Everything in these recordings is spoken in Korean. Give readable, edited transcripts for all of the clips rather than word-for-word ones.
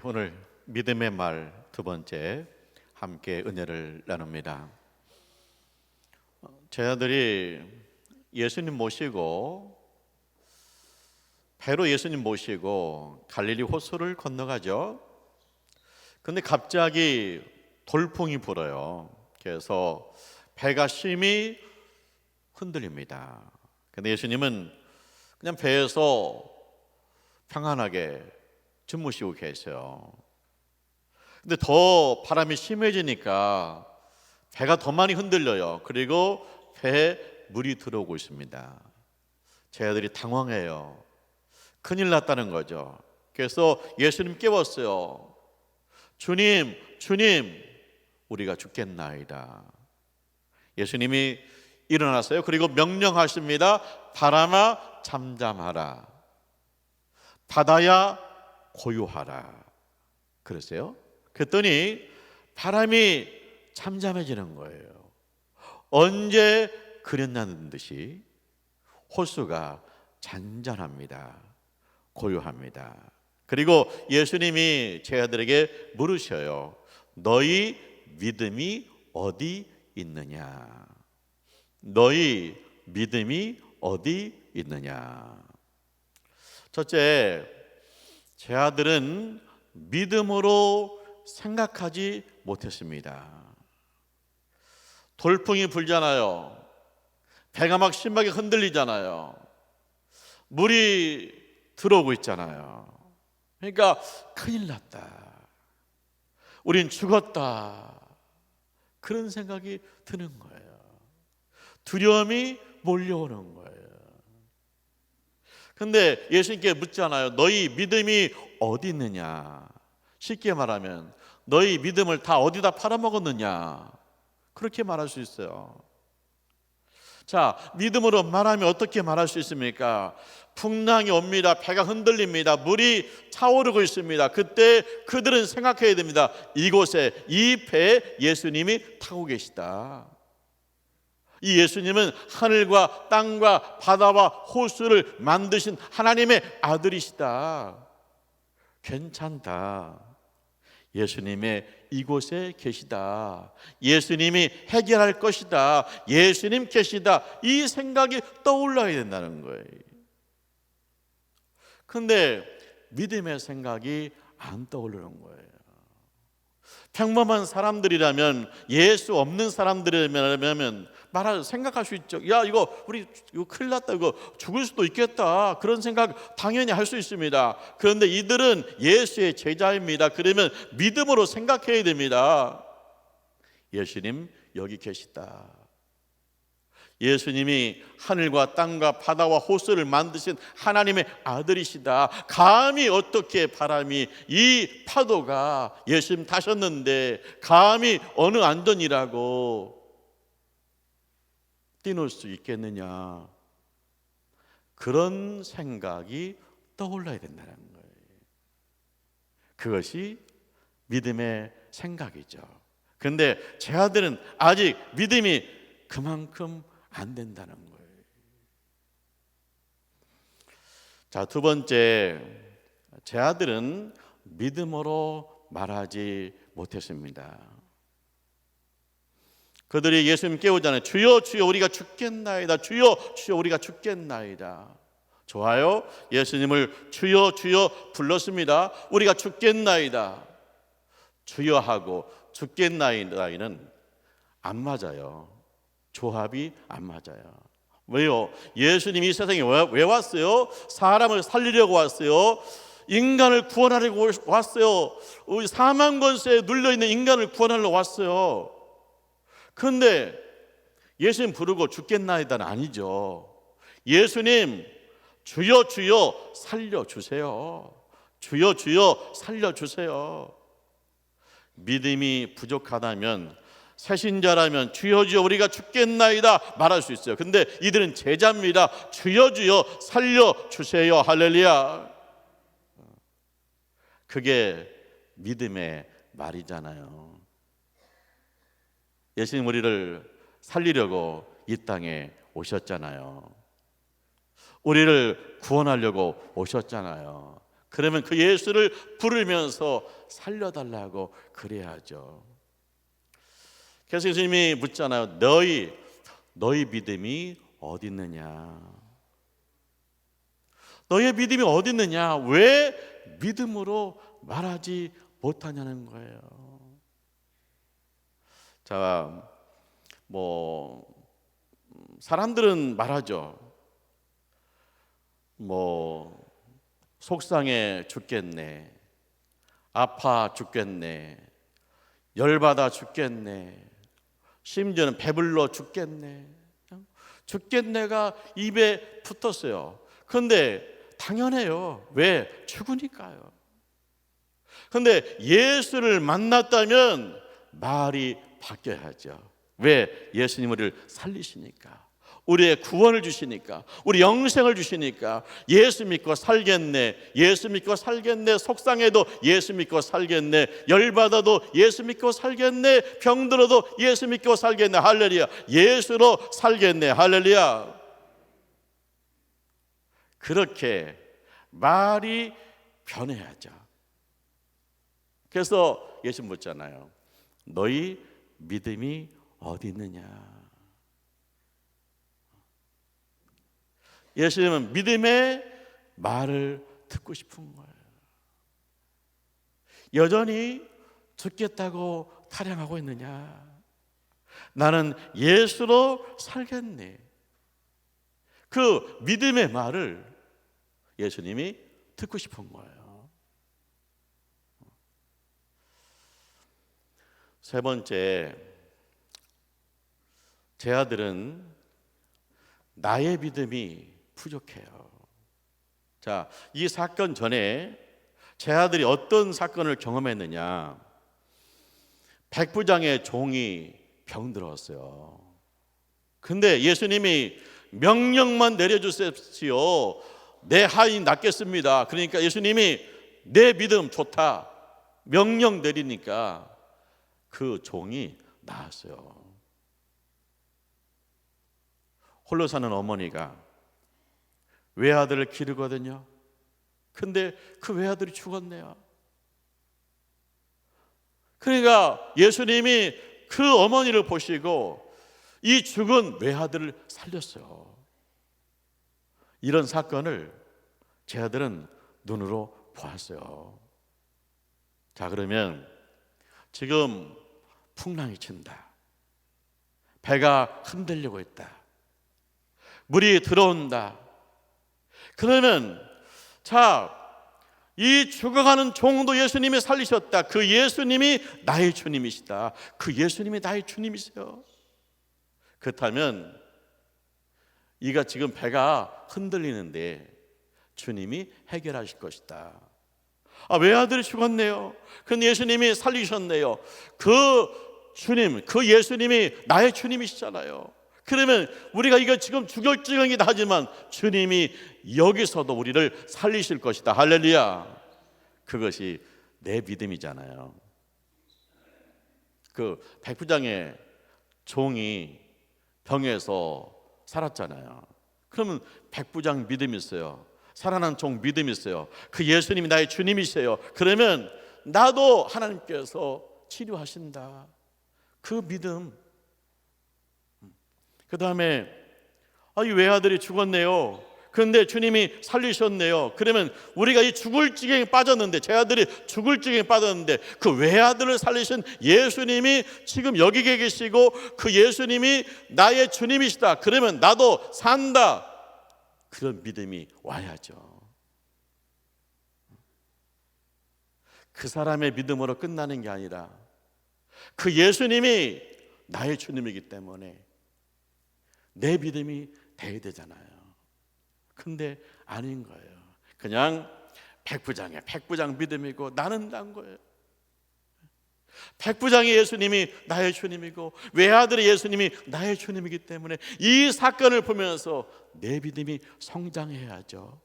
오늘 믿음의 말 두 번째 함께 은혜를 나눕니다. 제 아들이 예수님 모시고 배로 예수님 모시고 갈릴리 호수를 건너가죠. 근데 갑자기 돌풍이 불어요. 그래서 배가 심히 흔들립니다. 근데 예수님은 그냥 배에서 평안하게 주무시고 계세요. 근데 더 바람이 심해지니까 배가 더 많이 흔들려요. 그리고 배에 물이 들어오고 있습니다. 제 아들이 당황해요. 큰일 났다는 거죠. 그래서 예수님 깨웠어요. 주님, 주님, 우리가 죽겠나이다. 예수님이 일어나세요. 그리고 명령하십니다. 바람아 잠잠하라. 바다야 고요하라. 그러세요. 그랬더니 바람이 잠잠해지는 거예요. 언제 그랬냐는 듯이 호수가 잔잔합니다. 고요합니다. 그리고 예수님이 제 아들에게 물으셔요. 너희 믿음이 어디 있느냐? 너희 믿음이 어디 있느냐? 첫째, 제 아들은 믿음으로 생각하지 못했습니다. 돌풍이 불잖아요. 배가 막 심하게 흔들리잖아요. 물이 들어오고 있잖아요. 그러니까 큰일 났다. 우린 죽었다. 그런 생각이 드는 거예요. 두려움이 몰려오는 거예요. 근데 예수님께 묻잖아요. 너희 믿음이 어디 있느냐? 쉽게 말하면 너희 믿음을 다 어디다 팔아먹었느냐? 그렇게 말할 수 있어요. 자, 믿음으로 말하면 어떻게 말할 수 있습니까? 풍랑이 옵니다. 배가 흔들립니다. 물이 차오르고 있습니다. 그때 그들은 생각해야 됩니다. 이곳에 이 배에 예수님이 타고 계시다. 이 예수님은 하늘과 땅과 바다와 호수를 만드신 하나님의 아들이시다. 괜찮다. 예수님의 이곳에 계시다. 예수님이 해결할 것이다. 예수님 계시다. 이 생각이 떠올라야 된다는 거예요. 근데 믿음의 생각이 안 떠오르는 거예요. 평범한 사람들이라면, 예수 없는 사람들이라면 생각할 수 있죠. 야, 이거 큰일 났다. 이거 죽을 수도 있겠다. 그런 생각 당연히 할 수 있습니다. 그런데 이들은 예수의 제자입니다. 그러면 믿음으로 생각해야 됩니다. 예수님 여기 계시다. 예수님이 하늘과 땅과 바다와 호수를 만드신 하나님의 아들이시다. 감히 어떻게 바람이, 이 파도가 예수님 타셨는데 감히 어느 안전이라고 뛰놀 수 있겠느냐? 그런 생각이 떠올라야 된다는 거예요. 그것이 믿음의 생각이죠. 그런데 제 아들은 아직 믿음이 그만큼 안 된다는 거예요. 자, 두 번째, 제 아들은 믿음으로 말하지 못했습니다. 그들이 예수님 깨우잖아요. 주여 주여 우리가 죽겠나이다. 주여 주여 우리가 죽겠나이다. 좋아요. 예수님을 주여 주여 불렀습니다. 우리가 죽겠나이다. 주여 하고 죽겠나이다는 안 맞아요. 조합이 안 맞아요. 왜요? 예수님이 이 세상에 왜 왔어요? 사람을 살리려고 왔어요. 인간을 구원하려고 왔어요. 사망 권세에 눌려있는 인간을 구원하려고 왔어요. 그런데 예수님 부르고 죽겠나이다는 아니죠. 예수님 주여 주여 살려주세요. 주여 주여 살려주세요. 믿음이 부족하다면, 새신자라면 주여 주여 우리가 죽겠나이다 말할 수 있어요. 근데 이들은 제자입니다. 주여 주여 살려주세요. 할렐루야. 그게 믿음의 말이잖아요. 예수님 우리를 살리려고 이 땅에 오셨잖아요. 우리를 구원하려고 오셨잖아요. 그러면 그 예수를 부르면서 살려달라고 그래야죠. 그래서 예수님이 묻잖아요. 너희 믿음이 어디 있느냐? 너희의 믿음이 어디 있느냐? 왜 믿음으로 말하지 못하냐는 거예요. 자, 사람들은 말하죠. 속상해 죽겠네, 아파 죽겠네, 열받아 죽겠네, 심지어는 배불러 죽겠네. 죽겠네가 입에 붙었어요. 그런데 당연해요. 왜? 죽으니까요. 그런데 예수를 만났다면 말이 바뀌어야죠. 왜? 예수님 우리를 살리시니까, 우리의 구원을 주시니까, 우리 영생을 주시니까. 예수 믿고 살겠네, 예수 믿고 살겠네, 속상해도 예수 믿고 살겠네, 열받아도 예수 믿고 살겠네, 병들어도 예수 믿고 살겠네. 할렐루야. 예수로 살겠네. 할렐루야. 그렇게 말이 변해야죠. 그래서 예수 묻잖아요. 너희 믿음이 어디 있느냐? 예수님은 믿음의 말을 듣고 싶은 거예요. 여전히 죽겠다고 타령하고 있느냐? 나는 예수로 살겠네. 그 믿음의 말을 예수님이 듣고 싶은 거예요. 세 번째, 제 아들은 나의 믿음이 부족해요. 자, 이 사건 전에 제 아들이 어떤 사건을 경험했느냐? 백부장의 종이 병들었어요. 근데 예수님이 명령만 내려주십시오, 내 하인이 낫겠습니다. 그러니까 예수님이 내 믿음 좋다 명령 내리니까 그 종이 나았어요. 홀로 사는 어머니가 외아들을 기르거든요. 근데 그 외아들이 죽었네요. 그러니까 예수님이 그 어머니를 보시고 이 죽은 외아들을 살렸어요. 이런 사건을 제 아들은 눈으로 보았어요. 자, 그러면 지금 풍랑이 친다, 배가 흔들리고 있다, 물이 들어온다. 그러면 이 죽어가는 종도 예수님이 살리셨다. 그 예수님이 나의 주님이시다. 그 예수님이 나의 주님이세요. 그렇다면 이가 지금 배가 흔들리는데 주님이 해결하실 것이다. 외아들이 죽었네요. 그런데 예수님이 살리셨네요. 그 주님, 그 예수님이 나의 주님이시잖아요. 그러면 우리가 이거 지금 죽을 지경이다 하지만 주님이 여기서도 우리를 살리실 것이다. 할렐루야. 그것이 내 믿음이잖아요. 그 백부장의 종이 병에서 살았잖아요. 그러면 백부장 믿음이 있어요. 살아난 종 믿음이 있어요. 그 예수님이 나의 주님이세요. 그러면 나도 하나님께서 치료하신다. 그 믿음. 그 다음에 이 외아들이 죽었네요. 그런데 주님이 살리셨네요. 그러면 우리가 이 죽을 지경에 빠졌는데, 제 아들이 죽을 지경에 빠졌는데 그 외아들을 살리신 예수님이 지금 여기 계시고 그 예수님이 나의 주님이시다. 그러면 나도 산다. 그런 믿음이 와야죠. 그 사람의 믿음으로 끝나는 게 아니라 그 예수님이 나의 주님이기 때문에 내 믿음이 돼야 되잖아요. 근데 아닌 거예요. 그냥 백부장 믿음이고 나는 난 거예요. 백부장의 예수님이 나의 주님이고 외아들의 예수님이 나의 주님이기 때문에 이 사건을 보면서 내 믿음이 성장해야죠.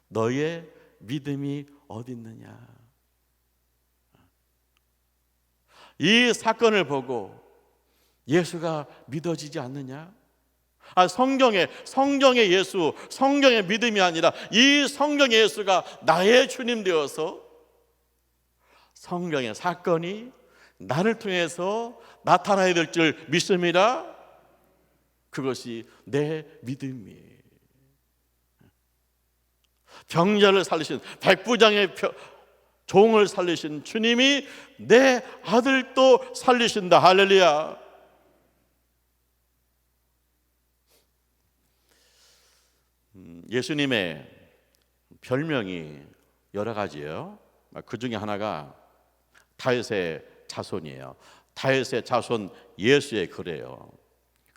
너의 믿음이 어디 있느냐? 이 사건을 보고 예수가 믿어지지 않느냐? 성경의 예수, 성경의 믿음이 아니라 이 성경의 예수가 나의 주님 되어서 성경의 사건이 나를 통해서 나타나야 될 줄 믿습니다. 그것이 내 믿음이에요. 병자를 살리신, 백부장의 종을 살리신 주님이 내 아들도 살리신다. 할렐루야. 예수님의 별명이 여러 가지예요. 그 중에 하나가 다윗의 자손이에요. 다윗의 자손 예수의 그래요.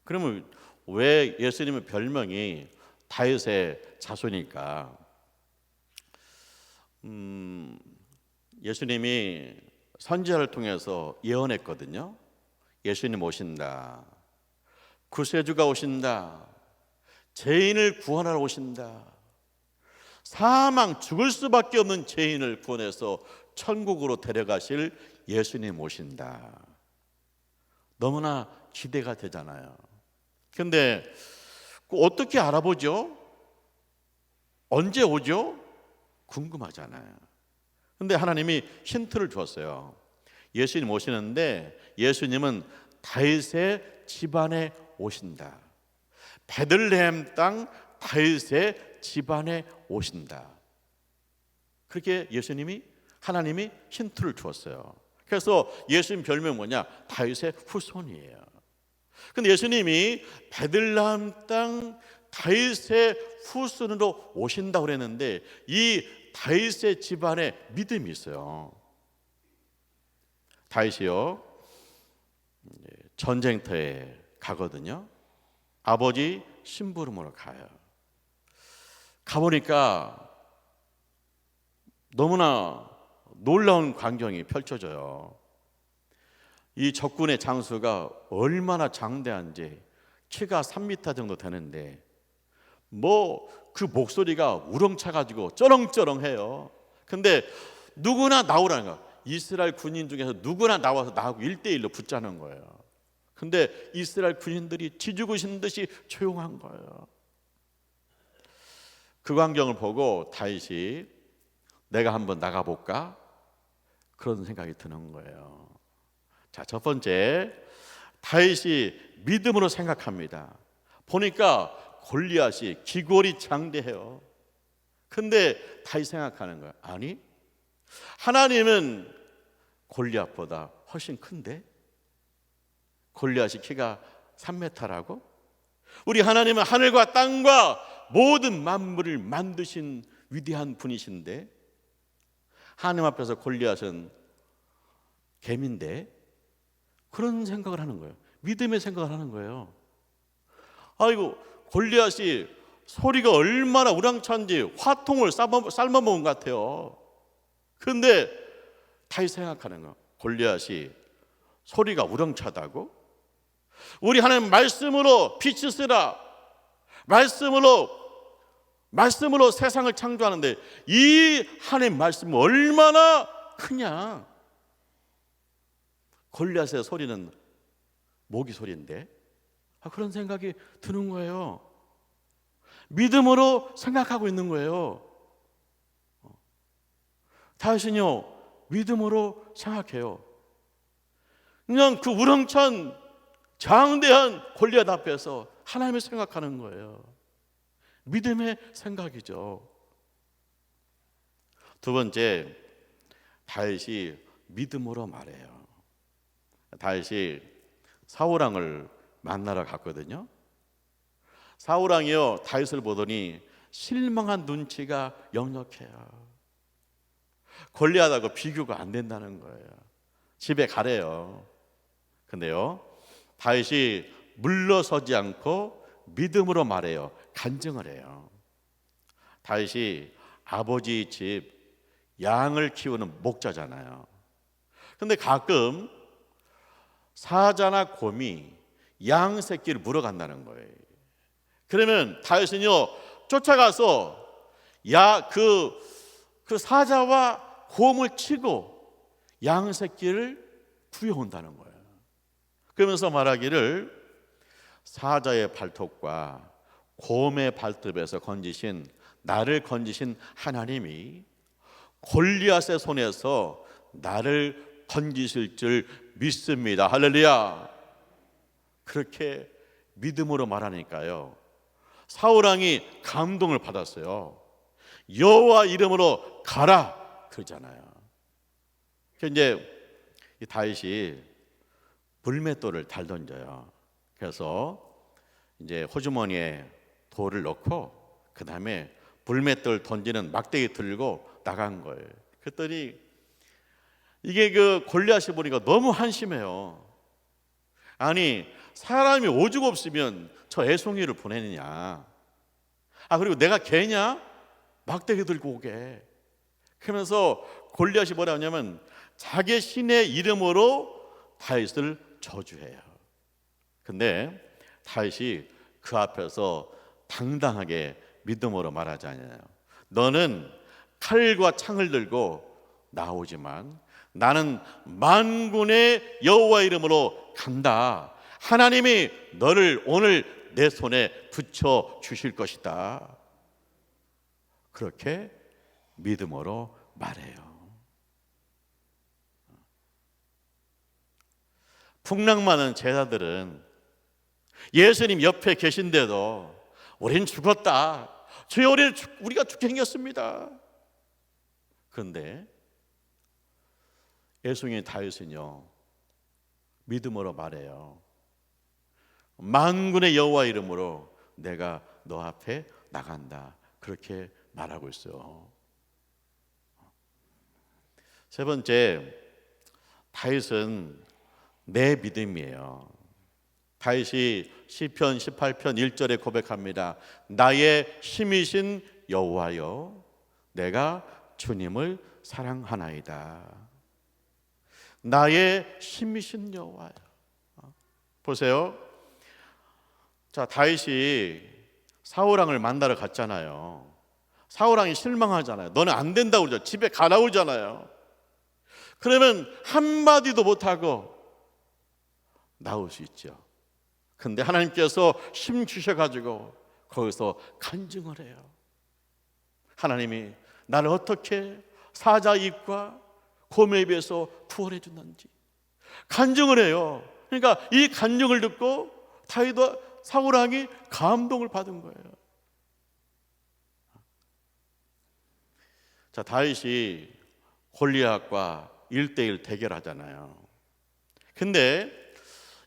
그러면 왜 예수님의 별명이 다윗의 자손일까? 예수님이 선지자를 통해서 예언했거든요. 예수님 오신다. 구세주가 오신다. 죄인을 구원하러 오신다. 사망 죽을 수밖에 없는 죄인을 구원해서 천국으로 데려가실 예수님 오신다. 너무나 기대가 되잖아요. 근데 어떻게 알아보죠? 언제 오죠? 궁금하잖아요. 근데 하나님이 힌트를 주었어요. 예수님 오시는데 예수님은 다윗의 집안에 오신다. 베들레헴 땅 다윗의 집안에 오신다. 그렇게 하나님이 힌트를 주었어요. 그래서 예수님 별명이 뭐냐? 다윗의 후손이에요. 근데 예수님이 베들레헴 땅 다윗의 후손으로 오신다고 그랬는데 이 다윗의 집안에 믿음이 있어요. 다윗이요 전쟁터에 가거든요. 아버지 심부름으로 가요. 가보니까 너무나 놀라운 광경이 펼쳐져요. 이 적군의 장수가 얼마나 장대한지 키가 3m 정도 되는데 그 목소리가 우렁차가지고 쩌렁쩌렁해요. 근데 누구나 나오라는 거야. 이스라엘 군인 중에서 누구나 나와서 나하고 1대1로 붙자는 거예요. 근데 이스라엘 군인들이 쥐죽으신 듯이 조용한 거예요. 그 광경을 보고 다윗이 내가 한번 나가볼까? 그런 생각이 드는 거예요. 자, 첫 번째, 다윗이 믿음으로 생각합니다. 보니까 골리앗이 기골이 장대해요. 근데 다윗 생각하는 거예요. 아니, 하나님은 골리앗보다 훨씬 큰데? 골리앗이 키가 3m라고? 우리 하나님은 하늘과 땅과 모든 만물을 만드신 위대한 분이신데 하나님 앞에서 골리앗은 개미인데? 그런 생각을 하는 거예요. 믿음의 생각을 하는 거예요. 아이고, 골리앗이 소리가 얼마나 우렁찬지 화통을 삶아먹은 것 같아요. 그런데 다시 생각하는 거예요. 골리앗이 소리가 우렁차다고? 우리 하나님 말씀으로 빛이 쓰라. 말씀으로 세상을 창조하는데 이 하나님 말씀이 얼마나 크냐? 골리앗의 소리는 모기 소리인데 그런 생각이 드는 거예요. 믿음으로 생각하고 있는 거예요. 다윗은요 믿음으로 생각해요. 그냥 그 우렁찬 장대한 골리앗 앞에서 하나님을 생각하는 거예요. 믿음의 생각이죠. 두 번째, 다윗이 믿음으로 말해요. 다윗이 사울왕을 만나러 갔거든요. 사울왕이요 다윗을 보더니 실망한 눈치가 역력해요. 골리앗하고 비교가 안 된다는 거예요. 집에 가래요. 근데요 다윗이 물러서지 않고 믿음으로 말해요. 간증을 해요. 다윗이 아버지 집 양을 키우는 목자잖아요. 근데 가끔 사자나 곰이 양 새끼를 물어간다는 거예요. 그러면 다윗은요 쫓아가서 그 사자와 곰을 치고 양 새끼를 구해온다는 거예요. 그러면서 말하기를 사자의 발톱과 곰의 발톱에서 나를 건지신 하나님이 골리앗의 손에서 나를 건지실 줄 믿습니다. 할렐루야. 그렇게 믿음으로 말하니까요, 사울왕이 감동을 받았어요. 여호와 이름으로 가라 그러잖아요. 이제 이 다윗이 불맷돌을 달 던져요. 그래서 이제 호주머니에 돌을 넣고 그 다음에 불맷돌 던지는 막대기 들고 나간 거예요. 그랬더니 이게 그 골리앗이 보니까 너무 한심해요. 아니, 사람이 오죽 없으면 저 애송이를 보내느냐. 그리고 내가 개냐? 막대기 들고 오게. 그러면서 골리앗이 뭐라 하냐면 자기 신의 이름으로 다윗을 저주해요. 근데 다윗이 그 앞에서 당당하게 믿음으로 말하잖아요. 너는 칼과 창을 들고 나오지만 나는 만군의 여호와 이름으로 간다. 하나님이 너를 오늘 내 손에 붙여 주실 것이다. 그렇게 믿음으로 말해요. 풍랑 많은 제자들은 예수님 옆에 계신데도 우린 죽었다. 주여, 우리가 죽게 생겼습니다. 그런데 애송이 다윗은요, 믿음으로 말해요. 만군의 여호와 이름으로 내가 너 앞에 나간다. 그렇게 말하고 있어요. 세 번째, 다윗은 내 믿음이에요. 다윗이 시편 18편 1절에 고백합니다. 나의 힘이신 여호와여, 내가 주님을 사랑하나이다. 나의 힘이신 여호와여. 보세요. 자, 다윗이 사울왕을 만나러 갔잖아요. 사울왕이 실망하잖아요. 너는 안 된다고 그러죠. 집에 가라고 그러잖아요. 그러면 한마디도 못하고 나올 수 있죠. 근데 하나님께서 힘 주셔가지고 거기서 간증을 해요. 하나님이 나를 어떻게 사자 입과 곰에 입에서 구원해 줬는지 간증을 해요. 그러니까 이 간증을 듣고 다윗과 사울왕이 감동을 받은 거예요. 자, 다윗이 골리앗과 1대1 대결하잖아요. 근데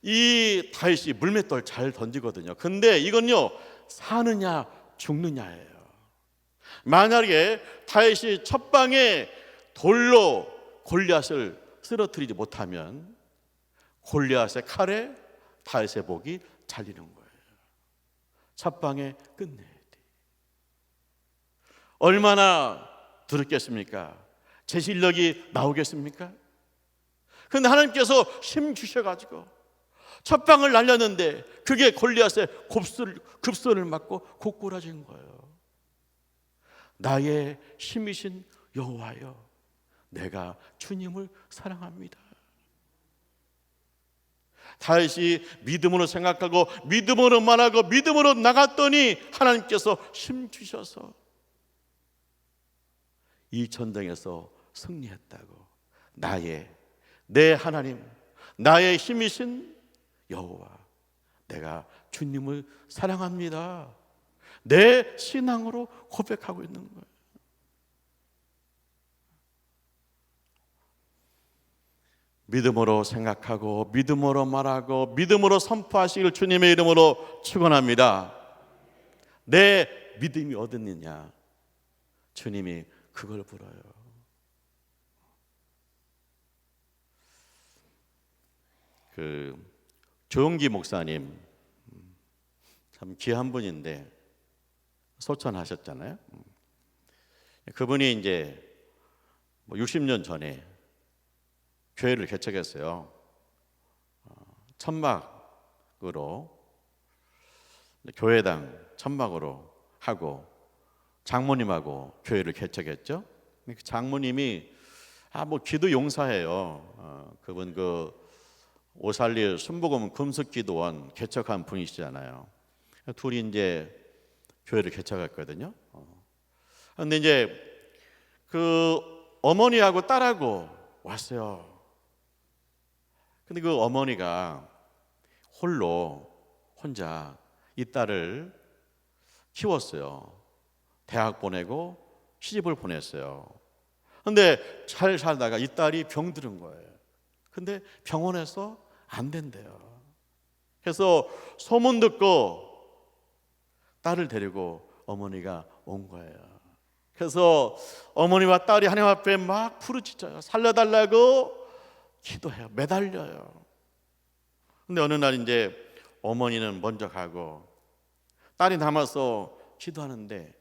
이 다윗이 물맷돌 잘 던지거든요. 근데 이건요, 사느냐 죽느냐예요. 만약에 다윗이 첫 방에 돌로 골리앗을 쓰러뜨리지 못하면 골리앗의 칼에 다윗의 목이 잘리는 거예요. 첫 방에 끝내야 돼. 얼마나 두렵겠습니까? 제 실력이 나오겠습니까? 근데 하나님께서 힘 주셔가지고 첫 방을 날렸는데 그게 골리앗의 급소를 맞고 고꾸라진 거예요. 나의 힘이신 여호와여, 내가 주님을 사랑합니다. 다윗이 믿음으로 생각하고 믿음으로 말하고 믿음으로 나갔더니 하나님께서 힘 주셔서 이 전쟁에서 승리했다고. 내 하나님, 나의 힘이신 여호와, 내가 주님을 사랑합니다. 내 신앙으로 고백하고 있는 거예요. 믿음으로 생각하고 믿음으로 말하고 믿음으로 선포하시길 주님의 이름으로 축원합니다. 내 믿음이 어딨느냐? 주님이 그걸 불어요. 조용기 목사님, 참 귀한 분인데 소천하셨잖아요. 그분이 이제 60년 전에 교회를 개척했어요. 천막으로, 교회당 천막으로 하고 장모님하고 교회를 개척했죠. 장모님이 기도 용사예요. 그분 오살리 순복음 금속기도원 개척한 분이시잖아요. 둘이 이제 교회를 개척했거든요. 근데 이제 그 어머니하고 딸하고 왔어요. 근데 그 어머니가 혼자 이 딸을 키웠어요. 대학 보내고 시집을 보냈어요. 근데 잘 살다가 이 딸이 병들은 거예요. 근데 병원에서 안 된대요. 그래서 소문 듣고 딸을 데리고 어머니가 온 거예요. 그래서 어머니와 딸이 하나님 앞에 막 부르짖어요. 살려달라고 기도해요. 매달려요. 근데 어느 날 이제 어머니는 먼저 가고 딸이 남아서 기도하는데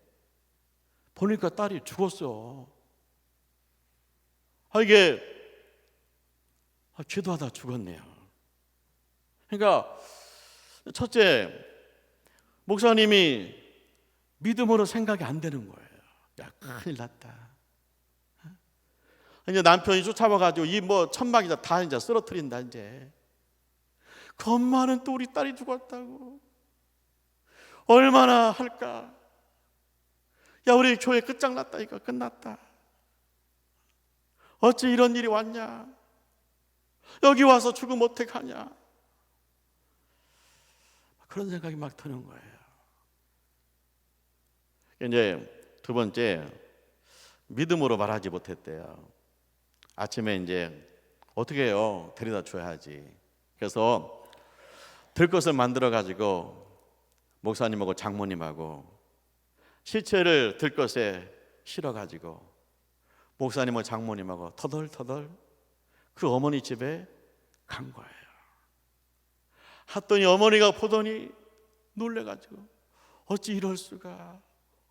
보니까 딸이 죽었어. 이게 기도하다 죽었네요. 그러니까 첫째, 목사님이 믿음으로 생각이 안 되는 거예요. 야, 큰일 났다. 이제 남편이 쫓아와가지고 이 뭐 천막이다 다 이제 쓰러뜨린다 이제. 그 엄마는 또 우리 딸이 죽었다고. 얼마나 할까? 야, 우리 교회 끝장났다 이거 끝났다. 어찌 이런 일이 왔냐? 여기 와서 죽으면 어떡하냐? 그런 생각이 막 드는 거예요. 이제 두 번째, 믿음으로 말하지 못했대요. 아침에 이제 어떻게 해요? 데려다 줘야지. 그래서 들것을 만들어 가지고 목사님하고 장모님하고 시체를 들것에 실어 가지고 목사님하고 장모님하고 터덜터덜 그 어머니 집에 간 거예요. 했더니 어머니가 보더니 놀래가지고 어찌 이럴 수가,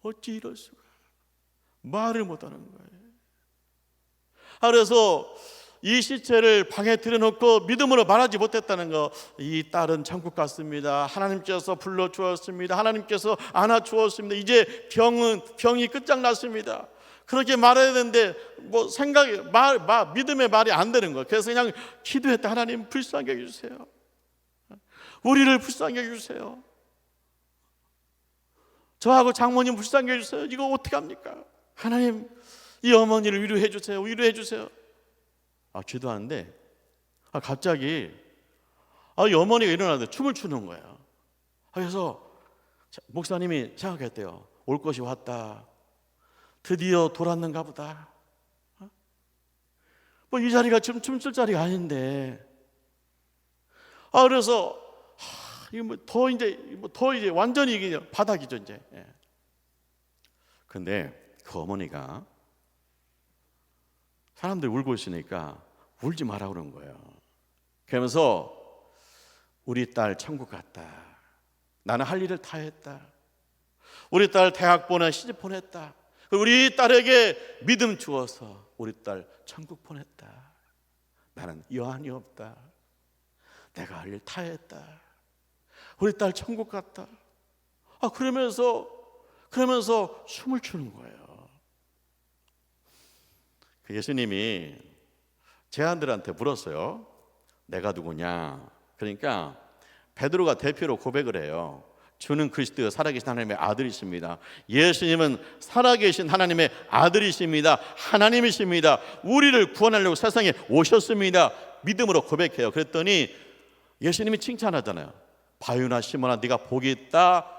어찌 이럴 수가, 말을 못하는 거예요. 그래서 이 시체를 방에 들여놓고 믿음으로 말하지 못했다는 거. 이 딸은 천국 갔습니다. 하나님께서 불러주었습니다. 하나님께서 안아주었습니다. 이제 병이 끝장났습니다. 그렇게 말해야 되는데 뭐 생각이 믿음의 말이 안 되는 거예요. 그래서 그냥 기도했다. 하나님 불쌍히 해주세요. 우리를 불쌍히 해주세요. 저하고 장모님 불쌍히 해주세요. 이거 어떻게 합니까? 하나님 이 어머니를 위로해 주세요. 위로해 주세요. 기도하는데 갑자기 이 어머니가 일어나는데 춤을 추는 거예요. 그래서 목사님이 생각했대요. 올 것이 왔다. 드디어 돌았는가 보다. 뭐 이 자리가 지금 춤출 자리가 아닌데. 그래서 이거 더 이제 완전히 이게 바닥이죠 이제. 근데 그 어머니가 사람들이 울고 있으니까 울지 마라 그런 거예요. 그러면서 우리 딸 천국 갔다. 나는 할 일을 다 했다. 우리 딸 대학 보내 시집 보냈다. 우리 딸에게 믿음 주어서 우리 딸 천국 보냈다. 나는 여한이 없다. 내가 할 일 다 했다. 우리 딸 천국 갔다. 그러면서 춤을 추는 거예요. 예수님이 제자들한테 물었어요. 내가 누구냐? 그러니까 베드로가 대표로 고백을 해요. 주는 그리스도 살아계신 하나님의 아들이십니다. 예수님은 살아계신 하나님의 아들이십니다. 하나님이십니다. 우리를 구원하려고 세상에 오셨습니다. 믿음으로 고백해요. 그랬더니 예수님이 칭찬하잖아요. 바유나 시몬아 네가 복이 있다.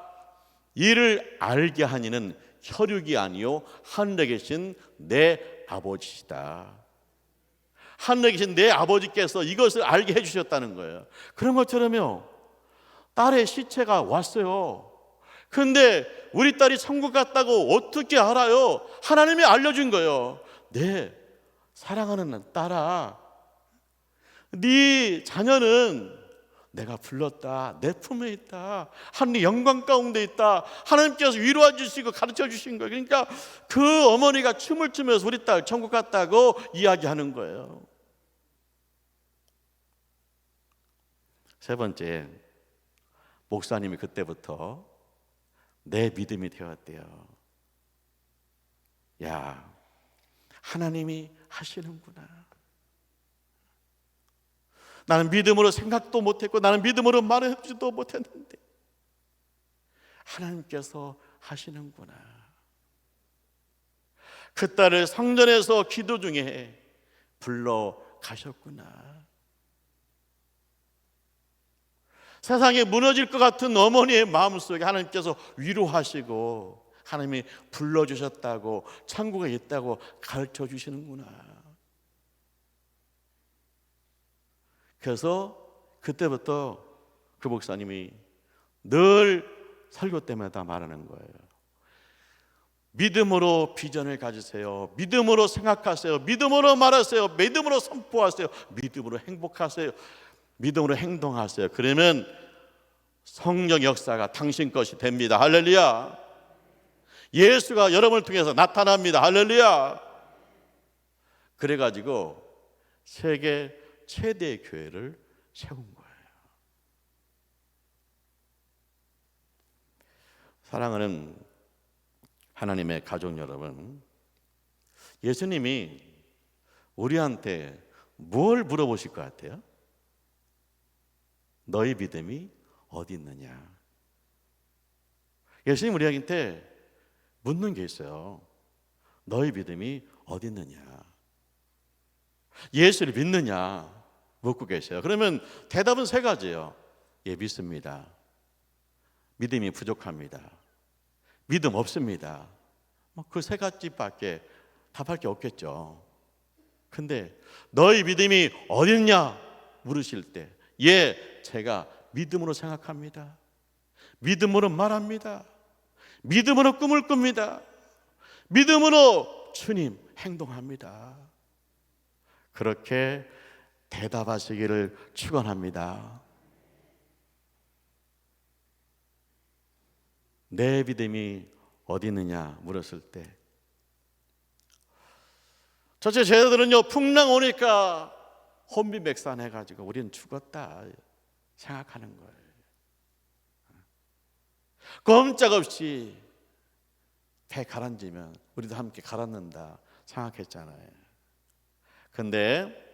이를 알게 하니는 혈육이 아니요 하늘에 계신 내 아버지시다. 하늘에 계신 내 아버지께서 이것을 알게 해주셨다는 거예요. 그런 것처럼요, 딸의 시체가 왔어요. 근데 우리 딸이 천국 갔다고 어떻게 알아요? 하나님이 알려준 거예요. 내 사랑하는 딸아, 네 자녀는 내가 불렀다. 내 품에 있다. 하나님 영광 가운데 있다. 하나님께서 위로해 주시고 가르쳐 주신 거예요. 그러니까 그 어머니가 춤을 추면서 우리 딸 천국 갔다고 이야기하는 거예요. 세 번째, 목사님이 그때부터 내 믿음이 되었대요. 야, 하나님이 하시는구나. 나는 믿음으로 생각도 못했고 나는 믿음으로 말해주지도 못했는데 하나님께서 하시는구나. 그 딸을 성전에서 기도 중에 불러 가셨구나. 세상에 무너질 것 같은 어머니의 마음속에 하나님께서 위로하시고 하나님이 불러주셨다고, 천국에 있다고 가르쳐 주시는구나. 그래서 그때부터 그 목사님이 늘 설교 때마다 말하는 거예요. 믿음으로 비전을 가지세요. 믿음으로 생각하세요. 믿음으로 말하세요. 믿음으로 선포하세요. 믿음으로 행복하세요. 믿음으로 행동하세요. 그러면 성령 역사가 당신 것이 됩니다. 할렐루야. 예수가 여러분을 통해서 나타납니다. 할렐루야. 그래가지고 세계 최대의 교회를 세운 거예요. 사랑하는 하나님의 가족 여러분, 예수님이 우리한테 뭘 물어보실 것 같아요? 너희 믿음이 어디 있느냐? 예수님 우리한테 묻는 게 있어요. 너희 믿음이 어디 있느냐? 예수를 믿느냐 묻고 계세요. 그러면 대답은 세 가지예요. 예, 믿습니다. 믿음이 부족합니다. 믿음 없습니다. 그 세 가지밖에 답할 게 없겠죠. 근데 너희 믿음이 어디 있냐 물으실 때, 예, 제가 믿음으로 생각합니다. 믿음으로 말합니다. 믿음으로 꿈을 꿉니다. 믿음으로 주님 행동합니다. 그렇게 대답하시기를 축원합니다. 내 믿음이 어디 있느냐 물었을 때, 첫째 제자들은요, 풍랑 오니까 혼비백산해가지고 우리는 죽었다 생각하는 거예요. 꼼짝없이 배 가라앉으면 우리도 함께 가라앉는다 생각했잖아요. 근데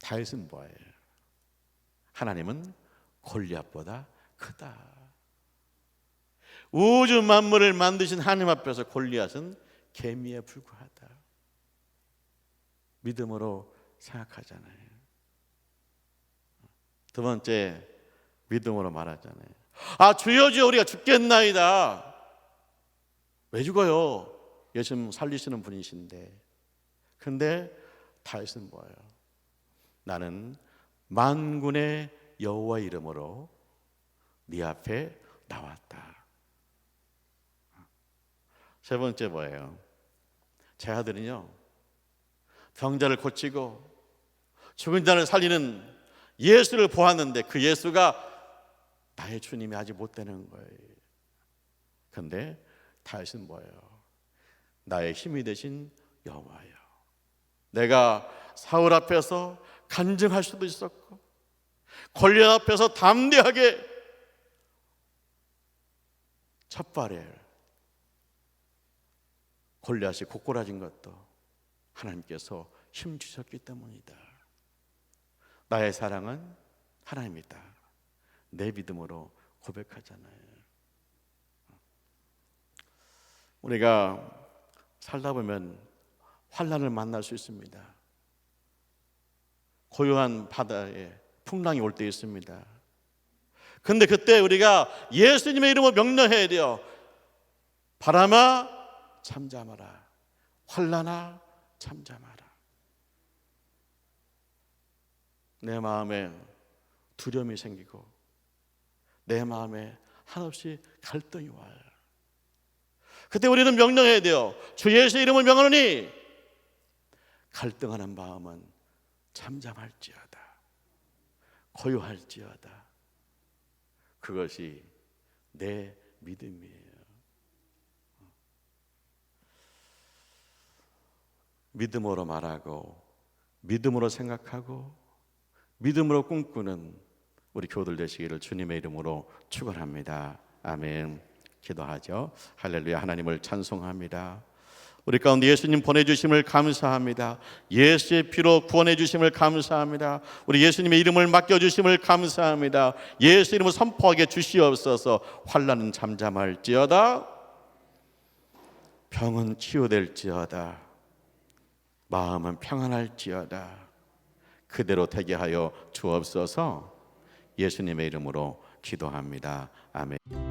다윗은 뭐예요? 하나님은 골리앗보다 크다. 우주 만물을 만드신 하나님 앞에서 골리앗은 개미에 불과하다. 믿음으로 생각하잖아요. 두 번째, 믿음으로 말하잖아요. 아, 주여 주여 우리가 죽겠나이다. 왜 죽어요? 예수님 살리시는 분이신데. 근데 다윗은 뭐예요? 나는 만군의 여호와 이름으로 네 앞에 나왔다. 세 번째 뭐예요? 제 아들은요, 병자를 고치고 죽은 자를 살리는 예수를 보았는데 그 예수가 나의 주님이 아직 못 되는 거예요. 그런데 다윗은 뭐예요? 나의 힘이 되신 여호와요. 내가 사울 앞에서 간증할 수도 있었고 골리앗 앞에서 담대하게 첫 발에 골리앗이 고꾸라진 것도 하나님께서 힘 주셨기 때문이다. 나의 사랑은 하나님이다. 내 믿음으로 고백하잖아요. 우리가 살다 보면 환난을 만날 수 있습니다. 고요한 바다에 풍랑이 올 때 있습니다. 근데 그때 우리가 예수님의 이름으로 명령해야 돼요. 바람아 잠잠하라. 환난아 잠잠하라. 내 마음에 두려움이 생기고 내 마음에 한없이 갈등이 와요. 그때 우리는 명령해야 돼요. 주 예수의 이름을 명하노니 갈등하는 마음은 잠잠할지어다. 고요할지어다. 그것이 내 믿음이에요. 믿음으로 말하고 믿음으로 생각하고 믿음으로 꿈꾸는 우리 교우들 되시기를 주님의 이름으로 축원합니다. 아멘. 기도하죠. 할렐루야. 하나님을 찬송합니다. 우리 가운데 예수님 보내주심을 감사합니다. 예수의 피로 구원해 주심을 감사합니다. 우리 예수님의 이름을 맡겨주심을 감사합니다. 예수 이름을 선포하게 주시옵소서. 환난은 잠잠할지어다, 병은 치유될지어다, 마음은 평안할지어다. 그대로 되게 하여 주옵소서. 예수님의 이름으로 기도합니다. 아멘.